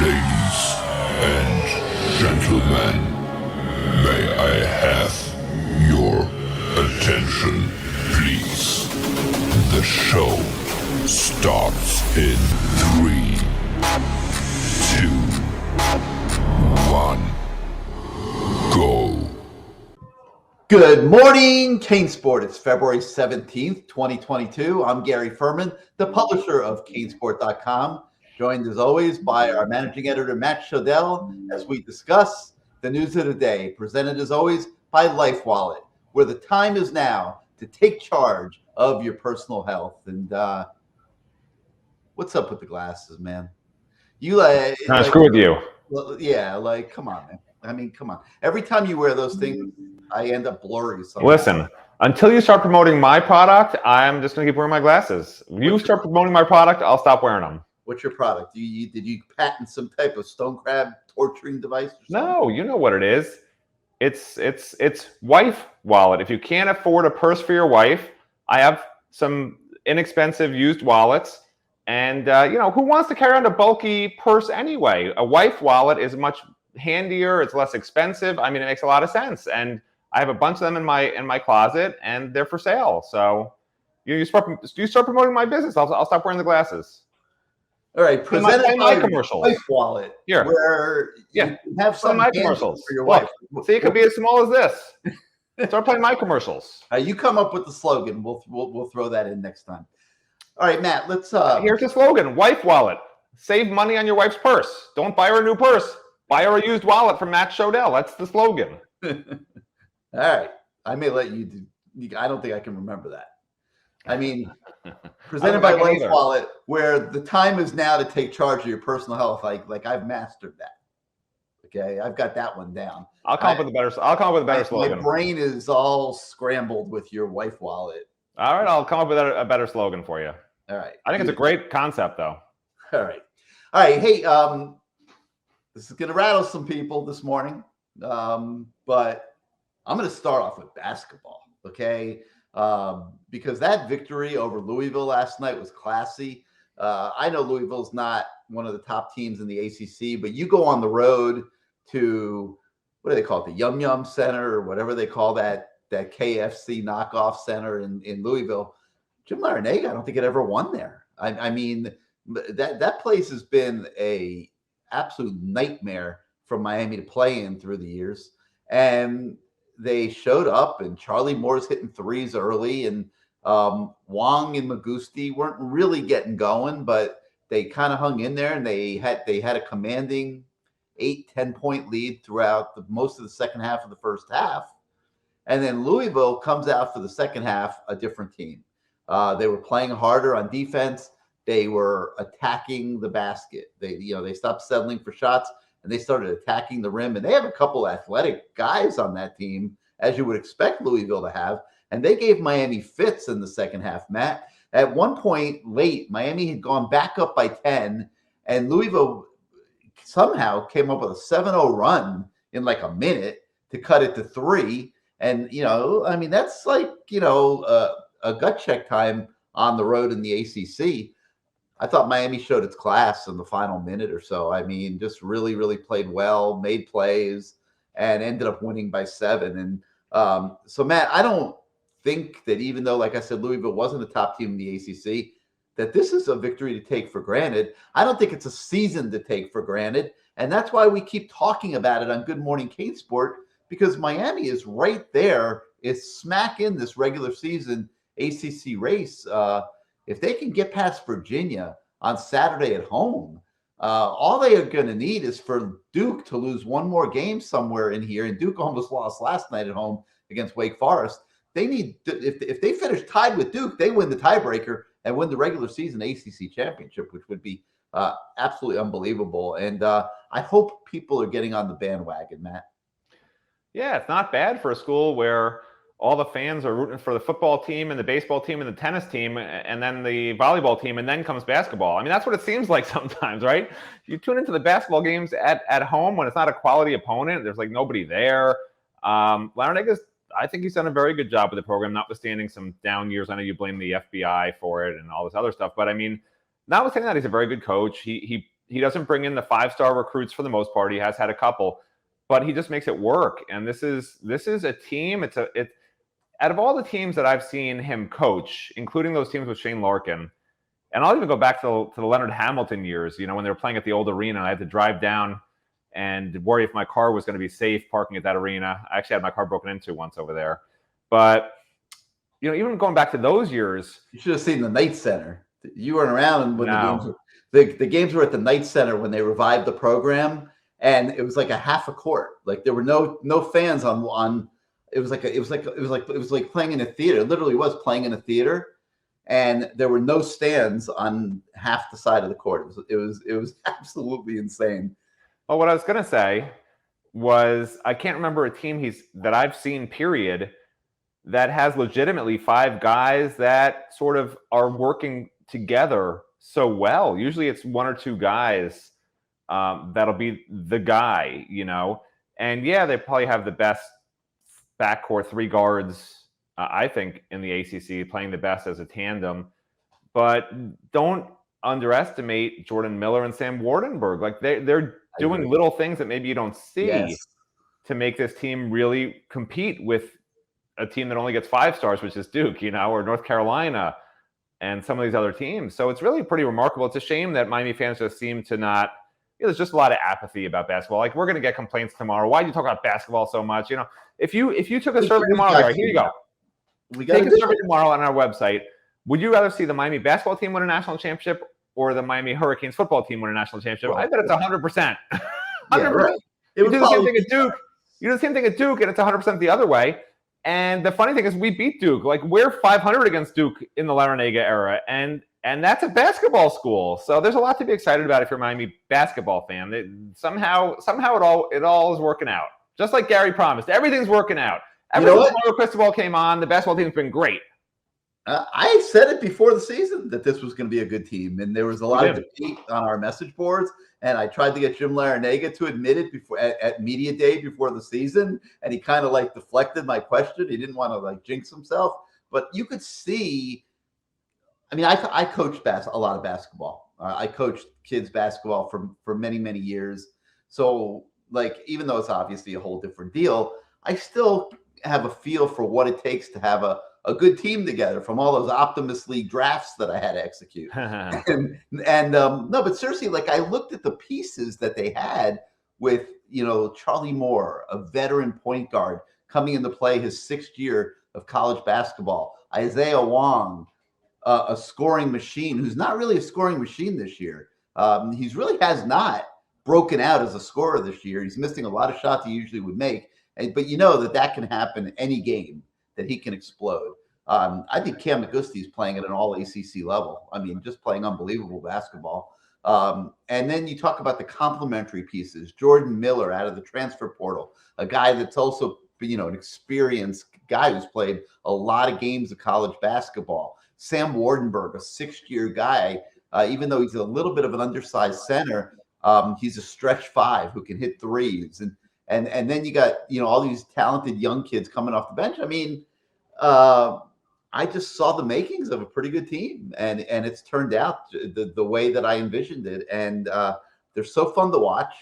Ladies and gentlemen, may I have your attention, please? The show starts in 3, 2, 1, go. Good morning, CaneSport. It's February 17th, 2022. I'm Gary Ferman, the publisher of CaneSport.com, joined as always by our managing editor, Matt Shodell, as we discuss the news of the day, presented as always by Life Wallet, where the time is now to take charge of your personal health. And what's up with the glasses, man? You Not screw with you. Yeah, like, come on, man. I mean, come on. Every time you wear those things, I end up blurry somehow. Listen, until you start promoting my product, I'm just going to keep wearing my glasses. When you start promoting my product, I'll stop wearing them. What's your product? Did you patent some type of stone crab torturing device? No, you know what it is. It's wife wallet. If you can't afford a purse for your wife, I have some inexpensive used wallets. And, who wants to carry around a bulky purse anyway? A wife wallet is much handier. It's less expensive. I mean, it makes a lot of sense. And I have a bunch of them in my closet, and they're for sale. So you start promoting my business. I'll stop wearing the glasses. All right, presented by my commercials. Wife Wallet. Here, where you have some my commercials for your wife. See, it could be as small as this. Start playing my commercials. You come up with the slogan. We'll throw that in next time. All right, Matt. Let's. Here's the slogan: Wife Wallet. Save money on your wife's purse. Don't buy her a new purse. Buy her a used wallet from Matt Shodell. That's the slogan. All right. I may let you do. I don't think I can remember that. I mean, presented by Life Wallet, where the time is now to take charge of your personal health. Like I've mastered that. Okay, I've got that one down. I'll come up with a better slogan. My brain is all scrambled with your Wife Wallet. All right, I'll come up with a better slogan for you. All right. I think it's a great concept, though. All right. Hey, this is going to rattle some people this morning, but I'm going to start off with basketball, okay? Because that victory over Louisville last night was classy. I know Louisville's not one of the top teams in the ACC, but you go on the road to, what do they call it, the Yum Yum Center or whatever they call that KFC knockoff center in Louisville. Jim Larinaga, I don't think it ever won there. I mean, that place has been a absolute nightmare for Miami to play in through the years. And they showed up, and Charlie Moore's hitting threes early, and Wong and Magusti weren't really getting going, but they kind of hung in there, and they had a commanding 8-10 point lead throughout most of the second half of the first half. And then Louisville comes out for the second half, a different team. They were playing harder on defense. They were attacking the basket. They stopped settling for shots, and they started attacking the rim. And they have a couple athletic guys on that team, as you would expect Louisville to have. And they gave Miami fits in the second half, Matt. At one point late, Miami had gone back up by 10, and Louisville somehow came up with a 7-0 run in like a minute to cut it to 3. And, I mean, that's like, a gut check time on the road in the ACC. I thought Miami showed its class in the final minute or so. I mean, just really, really played well, made plays, and ended up winning by 7. And so, Matt, I don't think that, even though, like I said, Louisville wasn't a top team in the ACC, that this is a victory to take for granted. I don't think it's a season to take for granted. And that's why we keep talking about it on Good Morning CaneSport, because Miami is right there, is smack in this regular season ACC race. If they can get past Virginia on Saturday at home, all they are going to need is for Duke to lose one more game somewhere in here. And Duke almost lost last night at home against Wake Forest. They need, if they finish tied with Duke, they win the tiebreaker and win the regular season ACC championship, which would be absolutely unbelievable. And I hope people are getting on the bandwagon, Matt. Yeah, it's not bad for a school where all the fans are rooting for the football team and the baseball team and the tennis team and then the volleyball team, and then comes basketball. I mean, that's what it seems like sometimes, right? You tune into the basketball games at home when it's not a quality opponent. There's like nobody there. Larinaga, I think he's done a very good job with the program, notwithstanding some down years. I know you blame the FBI for it and all this other stuff, but I mean, notwithstanding that, he's a very good coach. He he doesn't bring in the 5-star recruits for the most part. He has had a couple, but he just makes it work. And this is a team. It's out of all the teams that I've seen him coach, including those teams with Shane Larkin, and I'll even go back to the Leonard Hamilton years, when they were playing at the old arena, and I had to drive down and worry if my car was going to be safe parking at that arena. I actually had my car broken into once over there. But, even going back to those years. You should have seen the Knight Center. You weren't around when No. the games were at the Knight Center when they revived the program, and it was like a half a court. Like there were no fans on. It was like playing in a theater. It literally was playing in a theater, and there were no stands on half the side of the court. It was absolutely insane. Well, what I was going to say was I can't remember a team that I've seen, period, that has legitimately 5 guys that sort of are working together so well. Usually it's 1 or 2 guys that'll be the guy, And yeah, they probably have the best backcourt 3 guards, I think, in the ACC, playing the best as a tandem. But don't underestimate Jordan Miller and Sam Wardenberg. Like they're doing little things that maybe you don't see to make this team really compete with a team that only gets 5 stars, which is Duke, or North Carolina and some of these other teams. So it's really pretty remarkable. It's a shame that Miami fans just seem to not, there's just a lot of apathy about basketball. Like, we're going to get complaints tomorrow. Why do you talk about basketball so much? If you took a survey tomorrow, all right, here you go. Take a survey tomorrow on our website. Would you rather see the Miami basketball team win a national championship or the Miami Hurricanes football team win a national championship? I bet it's 100%. 100%. Yeah, right. You do the same thing at Duke. You do the same thing at Duke, and it's 100% the other way. And the funny thing is, we beat Duke. Like, we're 500 against Duke in the Larrañaga era, and that's a basketball school. So there's a lot to be excited about if you're a Miami basketball fan. Somehow it all is working out. Just like Gary promised, everything's working out. Ever since Mario Cristobal came on, the basketball team's been great. I said it before the season that this was going to be a good team, and there was a lot of debate on our message boards. And I tried to get Jim Larrañaga to admit it before at media day before the season, and he kind of deflected my question. He didn't want to jinx himself, but you could see. I mean, I coached a lot of basketball. I coached kids basketball for many years. So even though it's obviously a whole different deal, I still have a feel for what it takes to have a good team together from all those Optimist League drafts that I had to execute. No, but seriously, I looked at the pieces that they had with, Charlie Moore, a veteran point guard coming into play his 6th year of college basketball, Isaiah Wong, a scoring machine who's not really a scoring machine this year. He's really has not broken out as a scorer this year. He's missing a lot of shots he usually would make, but that can happen any game that he can explode. I think Cam McGusty is playing at an all ACC level. I mean, just playing unbelievable basketball. And then you talk about the complementary pieces. Jordan Miller out of the transfer portal, a guy that's also, an experienced guy who's played a lot of games of college basketball. Sam Wardenberg, a 6th-year guy, even though he's a little bit of an undersized center, he's a stretch 5 who can hit threes. And then you got, all these talented young kids coming off the bench. I mean, I just saw the makings of a pretty good team, and it's turned out the way that I envisioned it. And they're so fun to watch.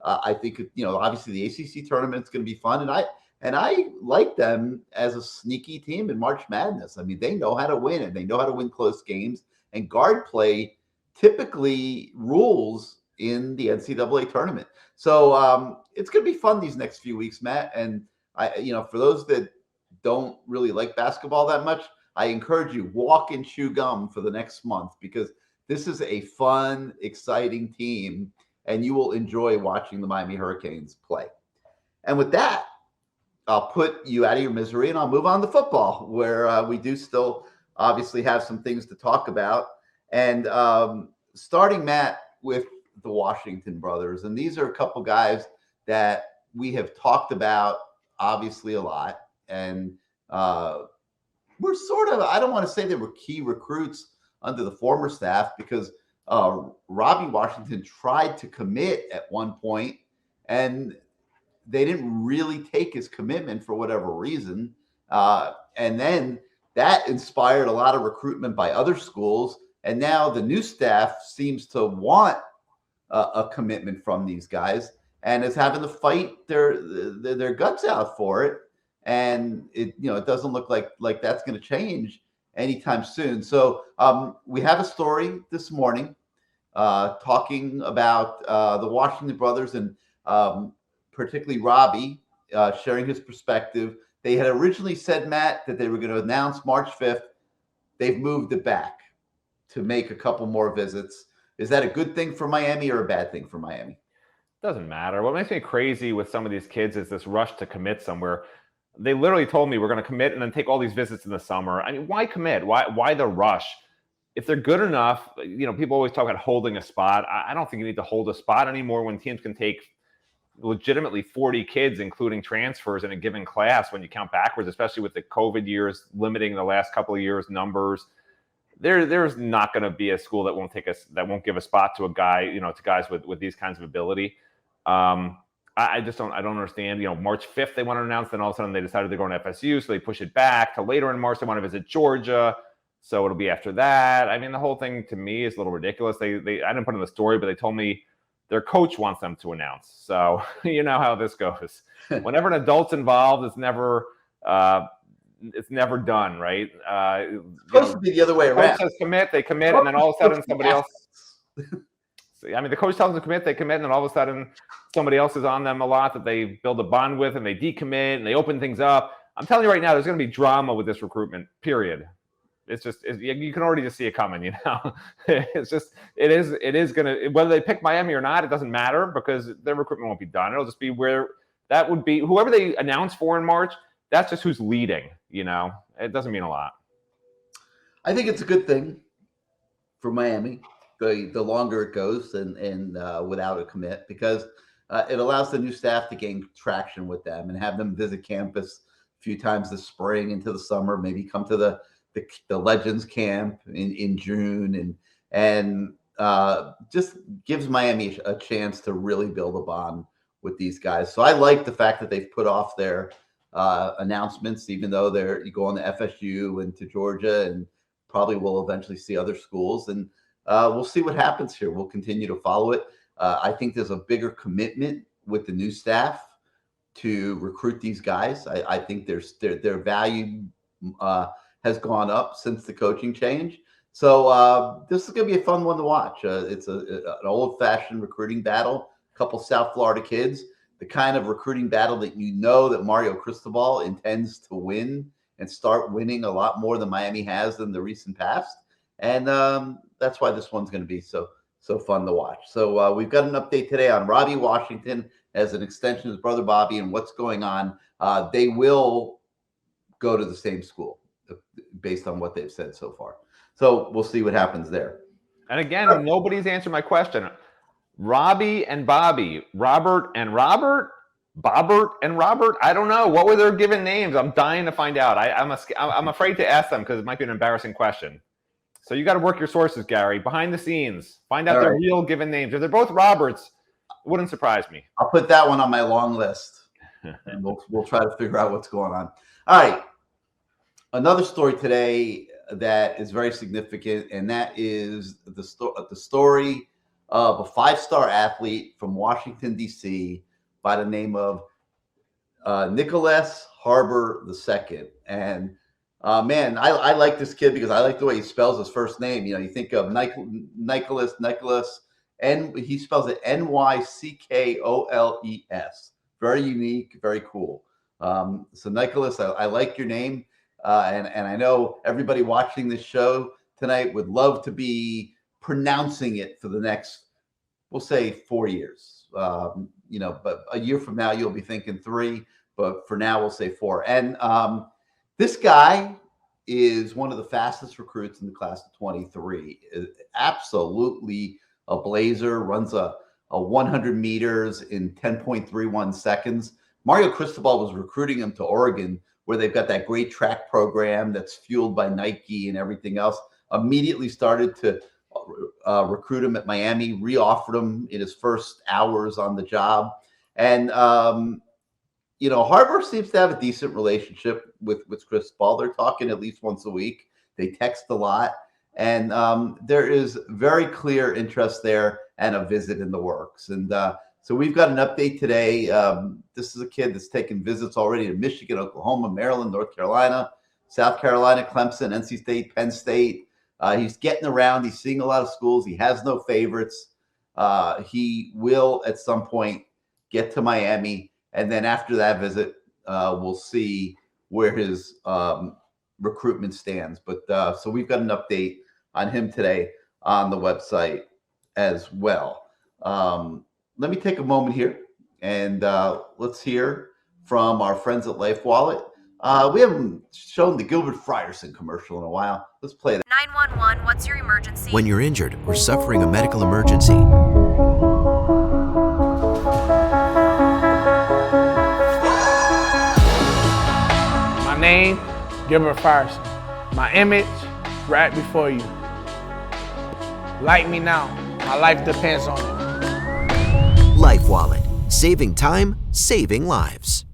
I think, obviously the ACC tournament's going to be fun. And I like them as a sneaky team in March Madness. I mean, they know how to win, and they know how to win close games. And guard play typically rules in the NCAA tournament. So it's going to be fun these next few weeks, Matt. And for those that don't really like basketball that much, I encourage you, walk and chew gum for the next month, because this is a fun, exciting team, and you will enjoy watching the Miami Hurricanes play. And with that, I'll put you out of your misery, and I'll move on to football, where we do still obviously have some things to talk about. And starting, Matt, with the Washington brothers. And these are a couple guys that we have talked about, obviously, a lot. And we're sort of, I don't want to say they were key recruits under the former staff, because Robbie Washington tried to commit at one point, and they didn't really take his commitment for whatever reason. And then that inspired a lot of recruitment by other schools. And now the new staff seems to want a commitment from these guys, and is having to fight their guts out for it. And it doesn't look like that's going to change anytime soon. So we have a story this morning talking about the Washington brothers and particularly Robbie sharing his perspective. They had originally said, Matt, that they were going to announce March 5th. They've moved it back to make a couple more visits. Is that a good thing for Miami or a bad thing for Miami? Doesn't matter. What makes me crazy with some of these kids is this rush to commit somewhere. They literally told me we're going to commit and then take all these visits in the summer. I mean, why commit? Why the rush? If they're good enough, people always talk about holding a spot. I don't think you need to hold a spot anymore when teams can take legitimately 40 kids, including transfers in a given class when you count backwards, especially with the COVID years limiting the last couple of years numbers. There's not going to be a school that won't give a spot to a guy, to guys with these kinds of ability. I don't understand. March 5th they want to announce, then all of a sudden they decided they're going to FSU, so they push it back to later in March. They want to visit Georgia, so it'll be after that. I mean, the whole thing to me is a little ridiculous. I didn't put in the story, but they told me their coach wants them to announce. So you know how this goes. Whenever an adult's involved, it's never done, right? It's supposed to be the other way around. Coach says commit, they commit, and then all of a sudden somebody else. I mean, the coach tells them to commit, they commit, and then all of a sudden somebody else is on them a lot that they build a bond with, and they decommit, and they open things up. I'm telling you right now, there's going to be drama with this recruitment, period. You can already just see it coming, It's just, it is going to, whether they pick Miami or not, it doesn't matter because their recruitment won't be done. It'll just be where that would be, whoever they announce for in March, that's just who's leading, It doesn't mean a lot. I think it's a good thing for Miami, the longer it goes and without a commit, because it allows the new staff to gain traction with them and have them visit campus a few times this spring into the summer, maybe come to the Legends camp in June and just gives Miami a chance to really build a bond with these guys. So I like the fact that they've put off their announcements, even though you go on to FSU and to Georgia and probably will eventually see other schools. And we'll see what happens here. We'll continue to follow it. I think there's a bigger commitment with the new staff to recruit these guys. I think their value has gone up since the coaching change. So this is going to be a fun one to watch. It's an old-fashioned recruiting battle. A couple South Florida kids, the kind of recruiting battle that that Mario Cristobal intends to win and start winning a lot more than Miami has in the recent past. And that's why this one's going to be so fun to watch. So we've got an update today on Robbie Washington as an extension of his brother Bobby and what's going on. They will go to the same school based on what they've said so far. So we'll see what happens there. And again, nobody's answered my question. Robbie and Bobby, Robert and Robert, Bobbert and Robert. I don't know. What were their given names? I'm dying to find out. I'm afraid to ask them because it might be an embarrassing question. So you got to work your sources, Gary, behind the scenes. Find out their real given names. If they're both Roberts, it wouldn't surprise me. I'll put that one on my long list, and we'll try to figure out what's going on. All right. Another story today that is very significant, and that is the story of a five-star athlete from Washington, D.C. by the name of Nicholes Harbor II. And man, I like this kid because I like the way he spells his first name. You think of Nicholes, and he spells it Nyckoles. Very unique, very cool. So Nicholes, I like your name. And I know everybody watching this show tonight would love to be pronouncing it for the next, we'll say 4 years. But a year from now, you'll be thinking 3. But for now, we'll say 4. And this guy is one of the fastest recruits in the class of 23. Absolutely a blazer, runs a 100 meters in 10.31 seconds. Mario Cristobal was recruiting him to Oregon, where they've got that great track program that's fueled by Nike and everything else. Immediately started to recruit him at Miami, re-offered him in his first hours on the job. And, Harbor seems to have a decent relationship with Cristobal. They're talking at least once a week. They text a lot. And there is very clear interest there and a visit in the works. And so we've got an update today. This is a kid that's taken visits already to Michigan, Oklahoma, Maryland, North Carolina, South Carolina, Clemson, NC State, Penn State. He's getting around. He's seeing a lot of schools. He has no favorites. He will at some point get to Miami. And then after that visit, we'll see where his recruitment stands. But so we've got an update on him today on the website as well. Let me take a moment here and let's hear from our friends at Life Wallet. We haven't shown the Gilbert Frierson commercial in a while. Let's play that. 911, what's your emergency? When you're injured or suffering a medical emergency, My name, Gilbert Frierson. My image, right before you. Like me now. My life depends on it. Life Wallet. Saving time, saving lives.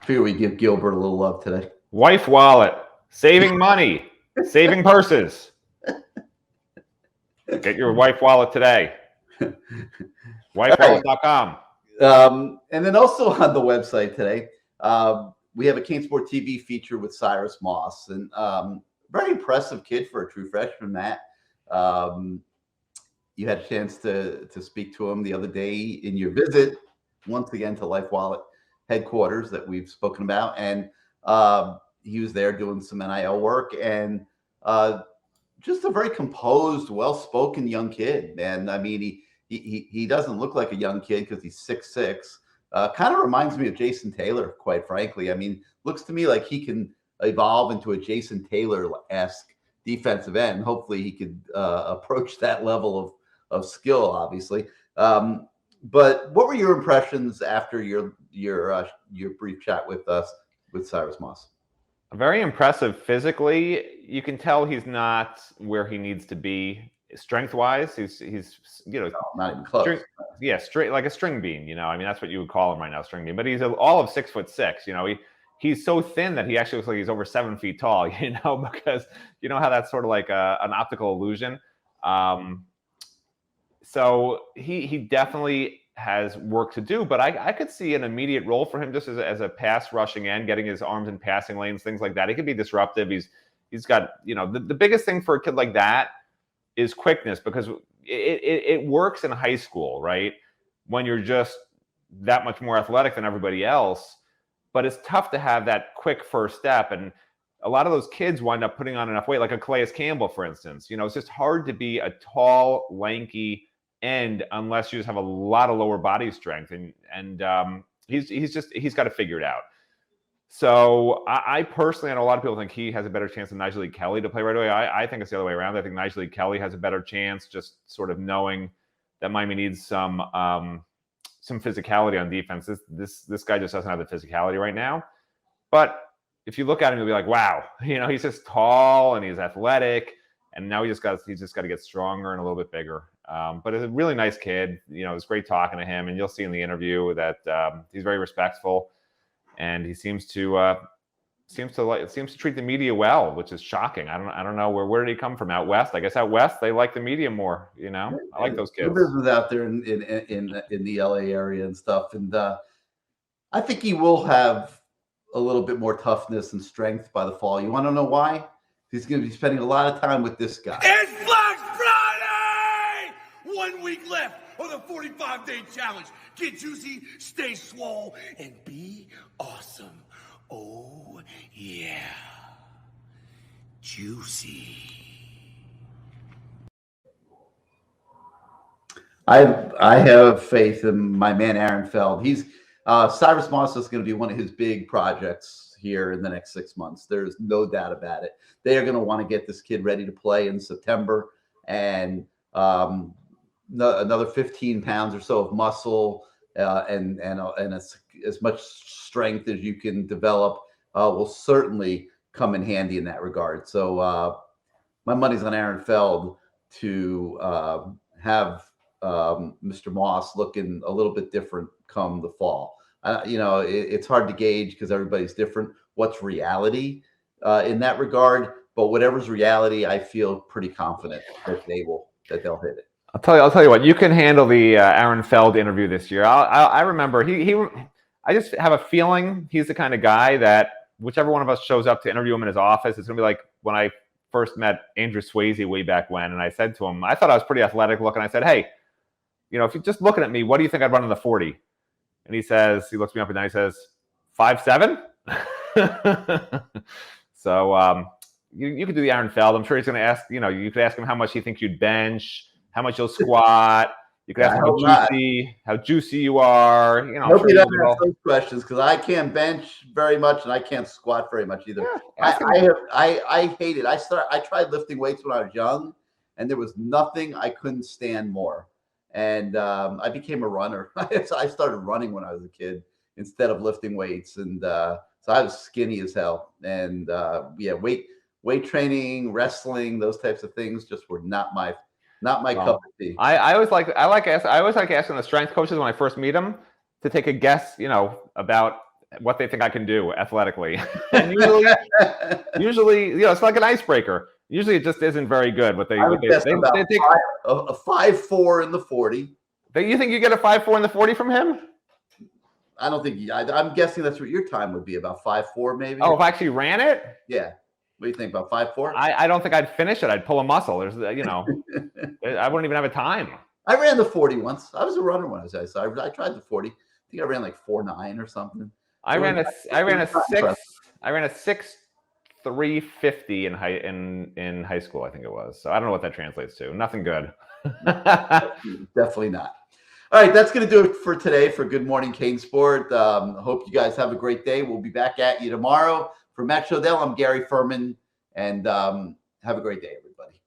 Figure we give Gilbert a little love today. Wife wallet, saving money, saving purses. Get your wife wallet today. Wifewallet.com. And then also on the website today, we have a CaneSport TV feature with Cyrus Moss, and very impressive kid for a true freshman, Matt. You had a chance to speak to him the other day in your visit, once again, to Life Wallet headquarters that we've spoken about. And he was there doing some NIL work, and just a very composed, well-spoken young kid. And I mean, he doesn't look like a young kid because he's 6'6". Kind of reminds me of Jason Taylor, quite frankly. I mean, looks to me like he can evolve into a Jason Taylor-esque defensive end. Hopefully he could approach that level of skill, obviously. But what were your impressions after your brief chat with Cyrus Moss? Very impressive physically. You can tell he's not where he needs to be strength-wise. He's not even close. Straight like a string bean. I mean, that's what you would call him right now, string bean. But he's all of 6'6". He's so thin that he actually looks like he's over 7 feet tall. Because you know how that's sort of like an optical illusion. So he definitely has work to do, but I could see an immediate role for him just as a pass rushing end, getting his arms in passing lanes, things like that. He could be disruptive. He's got, the biggest thing for a kid like that is quickness, because it works in high school, right? When you're just that much more athletic than everybody else, but it's tough to have that quick first step. And a lot of those kids wind up putting on enough weight, like a Calais Campbell, for instance. It's just hard to be a tall, lanky end unless you just have a lot of lower body strength, and he's got to figure it out. So I personally, I know a lot of people think he has a better chance than Nicholes Kelly to play right away. I think it's the other way around. I think Nicholes Kelly has a better chance, just sort of knowing that Miami needs some physicality on defense. This guy just doesn't have the physicality right now. But if you look at him, you'll be like, wow, he's just tall and he's athletic, and now he's just got to get stronger and a little bit bigger. But it's a really nice kid. It's great talking to him, and you'll see in the interview that he's very respectful, and he seems to treat the media well, which is shocking. I don't know where did he come from? Out west? I guess out west they like the media more. I like those kids. He lives out there in the LA area and stuff, and I think he will have a little bit more toughness and strength by the fall. You want to know why? He's going to be spending a lot of time with this guy. It's Black Friday! 1 week left of the 45-day challenge. Get juicy, stay swole, and be awesome. Oh, yeah. Juicy. I have faith in my man Aaron Feld. He's Cyrus Moss is going to be one of his big projects here in the next 6 months. There's no doubt about it. They are going to want to get this kid ready to play in September, and another 15 pounds or so of muscle and as much strength as you can develop will certainly come in handy in that regard. So my money's on Aaron Feld to have Mr. Moss looking a little bit different come the fall. It's hard to gauge because everybody's different. What's reality in that regard? but whatever's reality, I feel pretty confident that they'll hit it. I'll tell you what. You can handle the Aaron Feld interview this year. I remember I just have a feeling he's the kind of guy that whichever one of us shows up to interview him in his office, it's gonna be like when I first met Andrew Swayze way back when, and I said to him, I thought I was pretty athletic looking. I said, hey, if you're just looking at me, what do you think I'd run in the 40? And he looks me up and down. He says, 5'7". So you could do the Aaron Feld. I'm sure he's going to ask. You could ask him how much he thinks you'd bench, how much you'll squat. You could ask him how juicy you are. I hope he doesn't ask those questions because I can't bench very much and I can't squat very much either. Yeah, I hate it. I tried lifting weights when I was young, and there was nothing I couldn't stand more. And I became a runner. I started running when I was a kid instead of lifting weights, and so I was skinny as hell. And weight training, wrestling, those types of things just were not my cup of tea. I always like asking the strength coaches when I first meet them to take a guess, about what they think I can do athletically. And usually, it's like an icebreaker. Usually, it just isn't very good. What they take a 5'4" in the 40. You think you get a 5'4" in the 40 from him? I don't think. I'm guessing that's what your time would be, about 5'4", maybe. Oh, if I actually ran it? Yeah. What do you think, about 5'4"? I don't think I'd finish it. I'd pull a muscle. I wouldn't even have a time. I ran the 40 once. I was a runner when I was young, so I tried the 40. I think I ran like 4.9 or something. I ran a 6.350 in high school, I think it was. So I don't know what that translates to. Nothing good. Definitely not. All right, that's going to do it for today for Good Morning CaneSport. Hope you guys have a great day. We'll be back at you tomorrow. For Matt Shodell, I'm Gary Ferman, and have a great day, everybody.